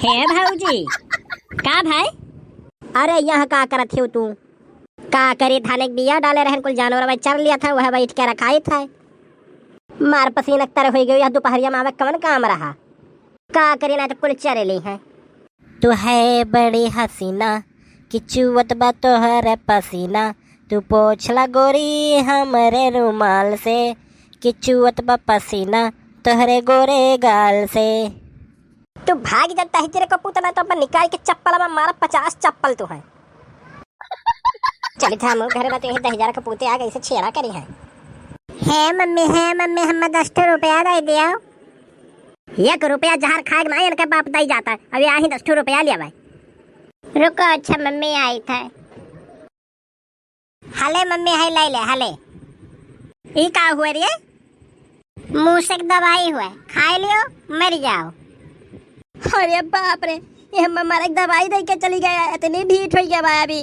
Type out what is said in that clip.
है भाऊजी। का भाई? अरे यहाँ का करत हो तू? का करी थाने बिया डाले रहन कुल जानवर भाई चर लिया था, वह बैठ के रखाई था। मार पसीना तर हो गई, दोपहरिया में आवे कवन काम रहा। का करी ना तो कुल चरे ली है। तू है बड़ी हसीना कि चुवत बा तोहर पसीना, तू पोछला गोरी हमरे रुमाल से कि चुवत बा पसीना तोहरे गोरे गाल से। तू भाग जाता है तेरे कपूत ना तो अपन निकाल के चप्पल में मारा 50 चप्पल तू है। चली था हम घर में तो यही 10,000 कपूते आ गए इसे छेड़ा करी है। मम्मी हम 10 रुपया दे दिया। 1 रुपया जहर खाए ना इनके बाप दई जाता है। अब यहाँ ही 10 रुपया लिया भाई। रुको अच्छा मम्मी आई था। हले मम्मी है ले ले हले। ये का हुआ रे? मुंह से दवाई हुआ खा लियो मर जाओ। अरे बाप रे, ये हम हमारे दवाई दे के चली गया, इतनी ढीठ हो गया भाई अभी।